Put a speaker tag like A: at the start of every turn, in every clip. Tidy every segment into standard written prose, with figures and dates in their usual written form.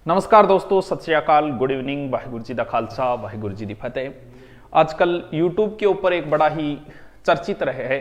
A: नमस्कार दोस्तों, सत श्री अकाल, गुड इवनिंग, वाहिगुरु जी दा खालसा, वाहिगुरु जी दी फतेह। आजकल YouTube के ऊपर एक बड़ा ही चर्चित रहे है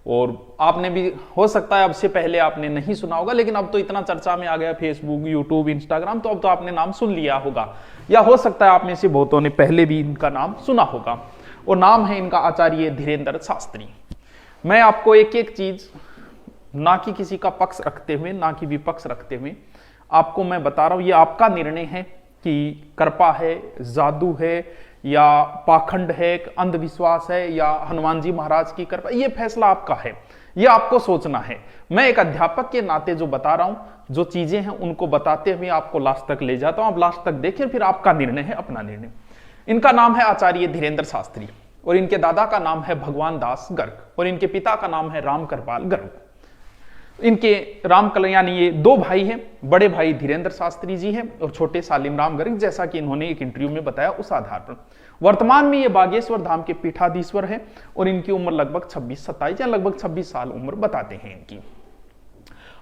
A: और आपने भी हो सकता है अब से पहले आपने नहीं सुना होगा, लेकिन अब तो इतना चर्चा में आ गया फेसबुक, यूट्यूब, इंस्टाग्राम, तो अब तो आपने नाम सुन लिया होगा या हो सकता है आप में से बहुतों ने पहले भी इनका नाम सुना होगा। और नाम है इनका आचार्य धीरेंद्र शास्त्री। मैं आपको एक एक चीज ना कि किसी का पक्ष रखते हुए ना कि विपक्ष रखते हुए आपको मैं बता रहा हूं, ये आपका निर्णय है कि कृपा है, जादू है या पाखंड है, अंधविश्वास है या हनुमान जी महाराज की कृपा, ये फैसला आपका है, ये आपको सोचना है। मैं एक अध्यापक के नाते जो बता रहा हूं, जो चीजें हैं उनको बताते हुए आपको लास्ट तक ले जाता हूं। आप लास्ट तक देखिए, फिर आपका निर्णय है, अपना निर्णय। इनका नाम है आचार्य धीरेंद्र शास्त्री और इनके दादा का नाम है भगवान दास गर्ग और इनके पिता का नाम है राम कृपाल गर्ग। इनके राम कल्याण, ये दो भाई हैं, बड़े भाई धीरेंद्र शास्त्री जी हैं और छोटे सालिम राम गर्ग, जैसा कि इन्होंने एक इंटरव्यू में बताया उस आधार पर। वर्तमान में ये बागेश्वर धाम के पीठाधीश्वर हैं और इनकी उम्र लगभग 26-27 या लगभग 26 साल उम्र बताते हैं इनकी।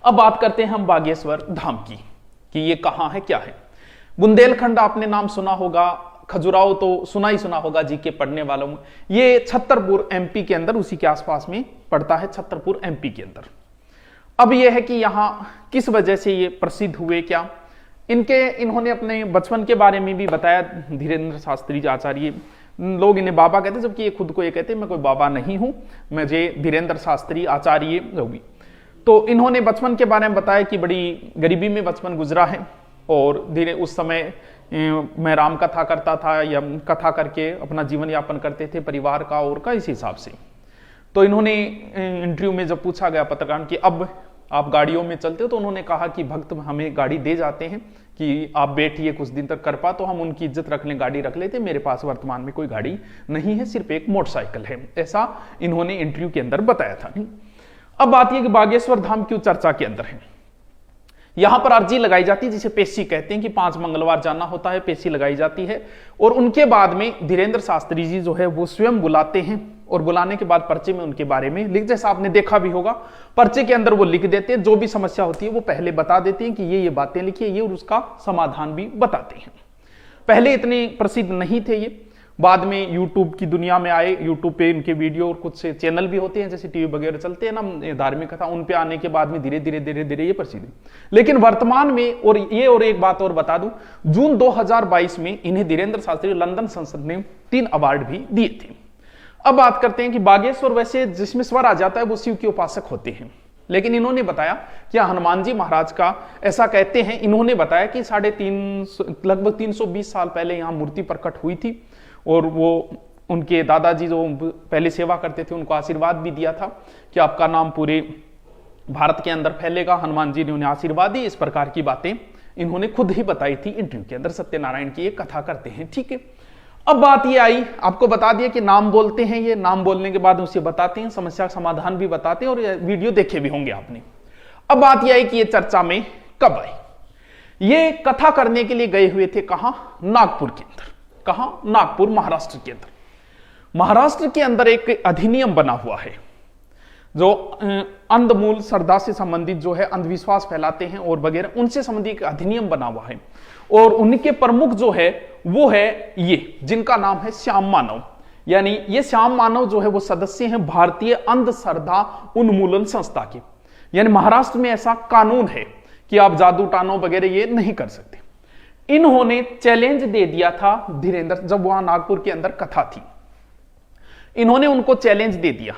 A: अब बात करते हैं हम बागेश्वर धाम की कि ये कहां है, क्या है। बुंदेलखंड आपने नाम सुना होगा, खजुराहो तो सुना ही सुना होगा जी के पढ़ने वालों में। ये छतरपुर एमपी के अंदर, उसी के आसपास में पड़ता है, छतरपुर एमपी के अंदर। अब यह है कि यहां किस वजह से ये प्रसिद्ध हुए, क्या इन्होंने अपने बचपन के बारे में भी बताया। धीरेंद्र शास्त्री आचार्य, लोग इन्हें बाबा कहते हैं, जबकि ये खुद को ये कहते हैं मैं कोई बाबा नहीं हूं, मुझे धीरेंद्र शास्त्री आचार्य होगी। तो इन्होंने बचपन के बारे में बताया कि बड़ी गरीबी में बचपन गुजरा है और धीरे उस समय मैं राम कथा करता था या कथा करके अपना जीवन यापन करते थे परिवार का और का, इस हिसाब से। तो इन्होंने इंटरव्यू में जब पूछा गया पत्रकार कि अब आप गाड़ियों में चलते हो, तो उन्होंने कहा कि भक्त हमें गाड़ी दे जाते हैं कि आप बैठिए कुछ दिन तक कृपा, तो हम उनकी इज्जत रख लें, गाड़ी रख लेते। मेरे पास वर्तमान में कोई गाड़ी नहीं है, सिर्फ एक मोटरसाइकिल है, ऐसा इन्होंने इंटरव्यू के अंदर बताया था। अब बात यह कि बागेश्वर धाम क्यों चर्चा के अंदर है। यहां पर अर्जी लगाई जाती है, जिसे पेशी कहते हैं, कि 5 मंगलवार जाना होता है, पेशी लगाई जाती है और उनके बाद में धीरेंद्र शास्त्री जी जो है वो स्वयं बुलाते हैं और बुलाने के बाद पर्चे में उनके बारे में लिख, जैसा आपने देखा भी होगा, पर्चे के अंदर वो लिख देते हैं, जो भी समस्या होती है वो पहले बता देते हैं कि ये बातें लिखिए, ये, और उसका समाधान भी बताते हैं। पहले इतने प्रसिद्ध नहीं थे ये, बाद में यूट्यूब की दुनिया में आए। यूट्यूब पे इनके वीडियो और कुछ चैनल भी होते हैं, जैसे टीवी वगैरह चलते हैं ना धार्मिक कथा, उन पे आने के बाद में धीरे धीरे ये प्रसिद्ध। लेकिन वर्तमान में और एक बात और बता दूं, जून 2022 में इन्हें धीरेंद्र शास्त्री लंदन संसद ने 3 अवार्ड भी दिए थे। अब बात करते हैं कि बागेश्वर वैसे जिसमें स्वर आ जाता है वो शिव के उपासक होते हैं, लेकिन इन्होंने बताया कि हनुमान जी महाराज का, ऐसा कहते हैं, इन्होंने बताया कि लगभग 320 साल पहले यहां मूर्ति प्रकट हुई थी और वो उनके दादाजी जो पहले सेवा करते थे उनको आशीर्वाद भी दिया था कि आपका नाम पूरे भारत के अंदर फैलेगा। हनुमान जी ने उन्हें आशीर्वाद दी। इस प्रकार की बातें इन्होंने खुद ही बताई थी इंटरव्यू के अंदर। सत्यनारायण की एक कथा करते हैं, ठीक है। अब बात ये आई, आपको बता दिया कि नाम बोलते हैं, ये नाम बोलने के बाद उसे बताते हैं, समस्या का समाधान भी बताते हैं और वीडियो देखे भी होंगे आपने। अब बात यह आई कि ये चर्चा में कब आई। ये कथा करने के लिए गए हुए थे कहां, नागपुर के अंदर। कहां, नागपुर, महाराष्ट्र के अंदर। महाराष्ट्र के अंदर एक अधिनियम बना हुआ है जो अंधमूल श्रद्धा से संबंधित जो है, अंधविश्वास फैलाते हैं और वगैरह, उनसे संबंधित एक अधिनियम बना हुआ है और उनके प्रमुख जो है वो है ये, जिनका नाम है श्याम मानव। यानी ये श्याम मानव जो है वो सदस्य हैं भारतीय अंधश्रद्धा उन्मूलन संस्था के। यानी महाराष्ट्र में ऐसा कानून है कि आप जादू टानो वगैरह ये नहीं कर सकते। इन्होंने चैलेंज दे दिया था धीरेंद्र, जब वहां नागपुर के अंदर कथा थी, इन्होंने उनको चैलेंज दे दिया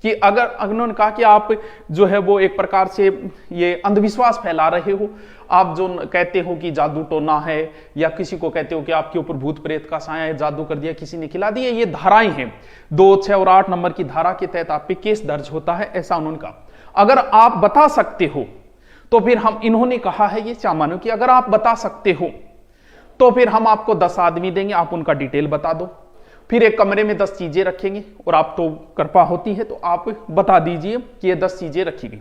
A: कि अगर उन्होंने कहा कि आप जो है वो एक प्रकार से ये अंधविश्वास फैला रहे हो, आप जो कहते हो कि जादू टोना है या किसी को कहते हो कि आपके ऊपर भूत प्रेत का साया है, जादू कर दिया, किसी ने खिला दिया, ये धाराएं हैं, 2, 6 और 8 नंबर की धारा के तहत आप पे केस दर्ज होता है, ऐसा उन्होंने कहा। अगर आप बता सकते हो तो फिर हम, इन्होंने कहा है ये चामानो कि अगर आप बता सकते हो तो फिर हम आपको 10 आदमी देंगे, आप उनका डिटेल बता दो, फिर एक कमरे में 10 चीजें रखेंगे और आप तो कृपा होती है तो आप बता दीजिए कि ये 10 चीजें रखी गई।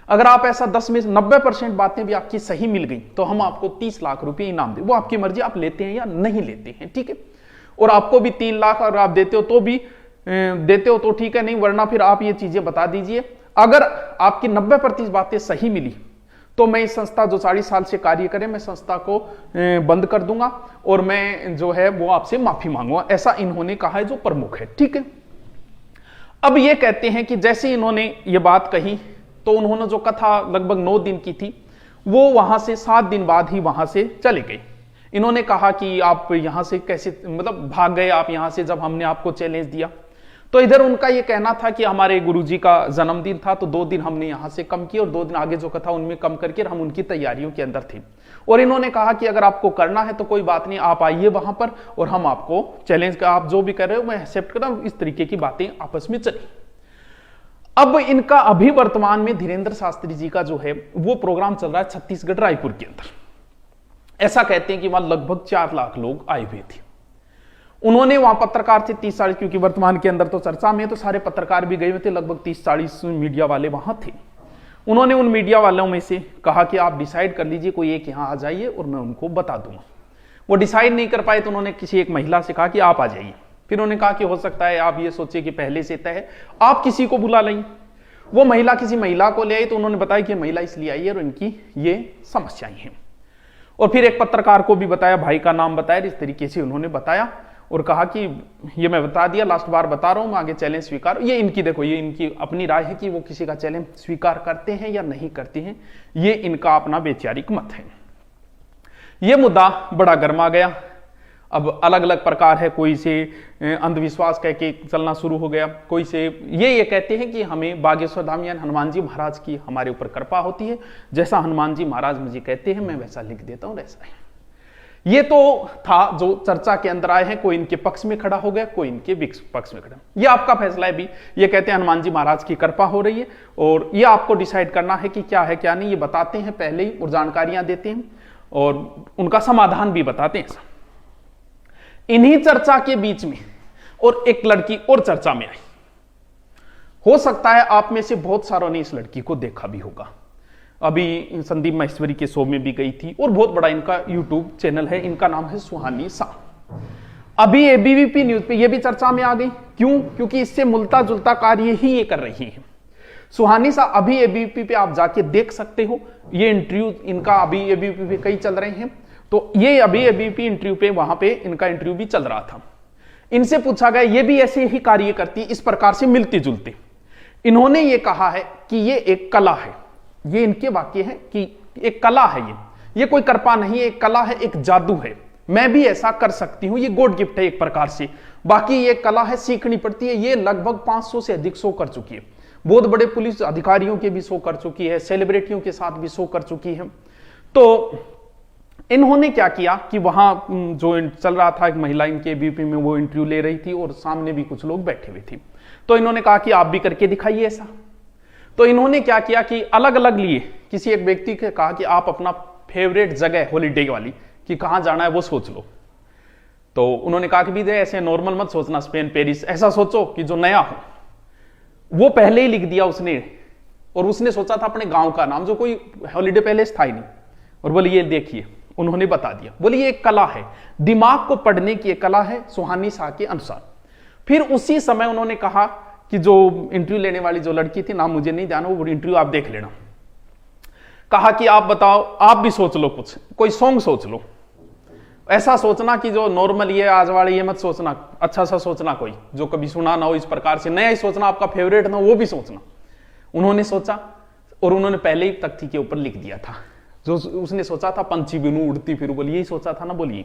A: अगर आप ऐसा 10 में 90% बातें भी आपकी सही मिल गई तो हम आपको 30 लाख रुपए इनाम दें। वो आपकी मर्जी, आप लेते हैं या नहीं लेते हैं, ठीक है। और आपको भी 3 लाख अगर आप देते हो तो भी देते हो तो ठीक है, नहीं वरना फिर आप ये चीजें बता दीजिए। अगर आपकी 90% बातें सही मिली तो मैं इस संस्था जो 40 साल से कार्य करे, मैं संस्था को बंद कर दूंगा और मैं जो है वो आपसे माफी मांगूंगा, ऐसा इन्होंने कहा है जो प्रमुख है। ठीक है, अब ये कहते हैं कि जैसे इन्होंने ये बात कही तो उन्होंने जो कथा लगभग 9 दिन की थी वो वहां से 7 दिन बाद ही वहां से चले गए। इन्होंने कहा कि आप यहां से कैसे मतलब भाग गए आप यहां से, जब हमने आपको चैलेंज दिया। तो इधर उनका ये कहना था कि हमारे गुरुजी का जन्मदिन था तो 2 दिन हमने यहां से कम किए और 2 दिन आगे जो कथा उनमें कम करके हम उनकी तैयारियों के अंदर थे। और इन्होंने कहा कि अगर आपको करना है तो कोई बात नहीं, आप आइए वहां पर और हम आपको चैलेंज का आप जो भी कर रहे हो मैं एक्सेप्ट कर रहा हूं। इस तरीके की बातें आपस में चली। अब इनका अभी वर्तमान में धीरेन्द्र शास्त्री जी का जो है वो प्रोग्राम चल रहा है छत्तीसगढ़ रायपुर के अंदर। ऐसा कहते हैं कि वहां लगभग 4 लाख लोग आए हुए थे। उन्होंने वहां पत्रकार थे 30-40, क्योंकि वर्तमान के अंदर तो चर्चा में तो सारे पत्रकार भी गए हुए थे, लगभग 30-40 मीडिया वाले वहां थे। उन्होंने उन मीडिया वालों में से कहा कि आप डिसाइड कर लीजिए, कोई एक यहां आ जाइए और मैं उनको बता दूंगा। वो डिसाइड नहीं कर पाए तो उन्होंने किसी एक महिला से कहा कि आप आ जाइए। फिर उन्होंने कहा कि हो सकता है आप ये सोचिए कि पहले से तय है, आप किसी को बुला लें। वो महिला किसी महिला को ले आई तो उन्होंने बताया कि महिला इसलिए आई है और इनकी ये समस्याएं हैं। और फिर एक पत्रकार को भी बताया, भाई का नाम बताया, इस तरीके से उन्होंने बताया और कहा कि ये मैं बता दिया, लास्ट बार बता रहा हूं, मैं आगे चैलेंज स्वीकार। ये इनकी देखो, ये इनकी अपनी राय है कि वो किसी का चैलेंज स्वीकार करते हैं या नहीं करते हैं, ये इनका अपना वैचारिक मत है। ये मुद्दा बड़ा गर्मा गया। अब अलग अलग प्रकार है, कोई से अंधविश्वास कह के चलना शुरू हो गया, कोई से ये कहते हैं कि हमें बागेश्वर धाम यानी हनुमान जी महाराज की हमारे ऊपर कृपा होती है, जैसा हनुमान जी महाराज मुझे कहते हैं मैं वैसा लिख देता हूं, ऐसा है। ये तो था जो चर्चा के अंदर आए हैं, कोई इनके पक्ष में खड़ा हो गया, कोई इनके पक्ष में खड़ा। ये आपका फैसला है भी। ये कहते हैं हनुमान जी महाराज की कृपा हो रही है और ये आपको डिसाइड करना है कि क्या है क्या नहीं। ये बताते हैं पहले ही और जानकारियां देते हैं और उनका समाधान भी बताते हैं। इन्हीं चर्चा के बीच में और एक लड़की और चर्चा में आई। हो सकता है आप में से बहुत सारों ने इस लड़की को देखा भी होगा। अभी संदीप महेश्वरी के शो में भी गई थी और बहुत बड़ा इनका यूट्यूब चैनल है। इनका नाम है सुहानी सा। अभी एबीवीपी न्यूज पे ये भी चर्चा में आ गई। क्यों? क्योंकि इससे मिलता जुलता कार्य ही ये कर रही है। सुहानी सा अभी एबीवीपी पे आप जाके देख सकते हो। ये इंटरव्यू इनका अभी एबीवीपी पे कई चल रहे हैं, तो ये अभी एबीवीपी इंटरव्यू पे वहां पे इनका इंटरव्यू भी चल रहा था। इनसे पूछा गया, ये भी ऐसे ही कार्य करती, इस प्रकार से मिलते जुलते। इन्होंने ये कहा है कि ये एक कला है। ये इनके वाक्य है कि एक कला है, ये कोई कृपा नहीं है, एक कला है, एक जादू है। मैं भी ऐसा कर सकती हूं, ये गॉड गिफ्ट है एक प्रकार से। बाकी ये कला है, सीखनी पड़ती है। ये लगभग 500 से अधिक शो कर चुकी है। बहुत बड़े पुलिस अधिकारियों के भी शो कर चुकी है, सेलिब्रिटियों के साथ भी शो कर चुकी है। तो इन्होंने क्या किया कि वहां जो चल रहा था, एक महिला इनके बीपी में वो इंटरव्यू ले रही थी और सामने भी कुछ लोग बैठे हुए थे। तो इन्होंने कहा कि आप भी करके दिखाइए ऐसा। तो इन्होंने क्या किया कि अलग अलग लिए किसी एक व्यक्ति के कहा कि आप अपना फेवरेट जगह हॉलीडे वाली कि कहां जाना है वो सोच लो। तो उन्होंने कहा कि भी ऐसे नॉर्मल मत सोचना, स्पेन पेरिस, ऐसा सोचो कि जो नया हो। वो पहले ही लिख दिया उसने, और उसने सोचा था अपने गांव का नाम, जो कोई हॉलीडे पैलेस था ही नहीं। और बोले ये देखिए, उन्होंने बता दिया। बोले ये एक कला है, दिमाग को पढ़ने की एक कला है सुहानी शाह के अनुसार। फिर उसी समय उन्होंने कहा कि जो इंटरव्यू लेने वाली जो लड़की थी, नाम मुझे नहीं जाना, वो इंटरव्यू आप देख लेना। कहा कि आप बताओ, आप भी सोच लो, कुछ कोई सॉन्ग सोच लो। ऐसा सोचना कि जो नॉर्मल ये आज वाले ये मत सोचना, अच्छा सा सोचना कोई जो कभी सुना ना हो, इस प्रकार से नया ही सोचना, आपका फेवरेट ना वो भी सोचना। उन्होंने सोचा और उन्होंने पहले ही तख्ती के ऊपर लिख दिया था। जो उसने सोचा था पंछी बिनू उड़ती फिर, बोलिए यही सोचा था ना, बोलिए।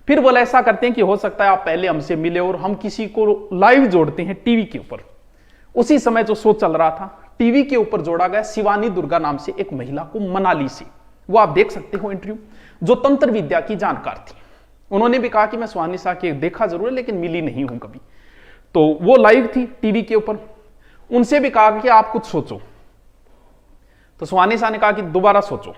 A: फिर बोला ऐसा करते हैं कि हो सकता है आप पहले हमसे मिले और हम किसी को लाइव जोड़ते हैं टीवी के ऊपर। उसी समय जो शो चल रहा था, टीवी के ऊपर जोड़ा गया शिवानी दुर्गा नाम से एक महिला को, मनाली से। वो आप देख सकते हो इंटरव्यू, जो तंत्र विद्या की जानकार थी। उन्होंने भी कहा कि मैं सुहानी शाह के देखा जरूर है लेकिन मिली नहीं हूं कभी। तो वो लाइव थी टीवी के ऊपर। उनसे भी कहा कि आप कुछ सोचो। तो सुहानी शाह ने कहा कि दोबारा सोचो।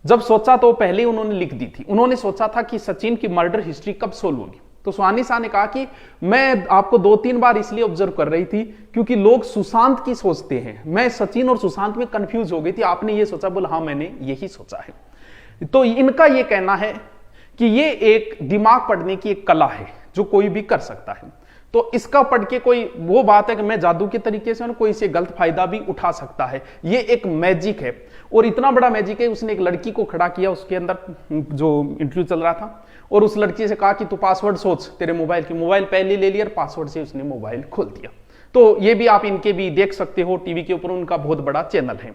A: जब सोचा तो पहले उन्होंने लिख दी थी। उन्होंने सोचा था कि सचिन की मर्डर हिस्ट्री कब सोल्व होगी। तो सुहानी शाह ने कहा कि मैं आपको 2-3 बार इसलिए ऑब्जर्व कर रही थी क्योंकि लोग सुशांत की सोचते हैं, मैं सचिन और सुशांत में कंफ्यूज हो गई थी। आपने ये सोचा? बोला हाँ मैंने यही सोचा है। तो इनका ये कहना है कि ये एक दिमाग पढ़ने की एक कला है जो कोई भी कर सकता है। तो इसका पढ़ के कोई वो बात है कि मैं जादू के तरीके से कोई इसे गलत फायदा भी उठा सकता है। ये एक मैजिक है और इतना बड़ा मैजिक है। उसने एक लड़की को खड़ा किया उसके अंदर, जो इंटरव्यू चल रहा था, और उस लड़की से कहा कि तू पासवर्ड सोच तेरे मोबाइल की। मोबाइल पहले ले लिया और पासवर्ड से उसने मोबाइल खोल दिया। तो ये भी आप इनके भी देख सकते हो टीवी के ऊपर, उनका बहुत बड़ा चैनल है।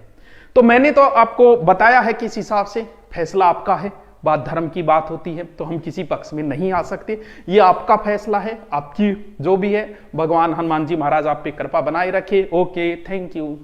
A: तो मैंने तो आपको बताया है कि इस हिसाब से फैसला आपका है। बात धर्म की बात होती है तो हम किसी पक्ष में नहीं आ सकते, ये आपका फैसला है, आपकी जो भी है। भगवान हनुमान जी महाराज आप पे कृपा बनाए रखे। Okay, thank you.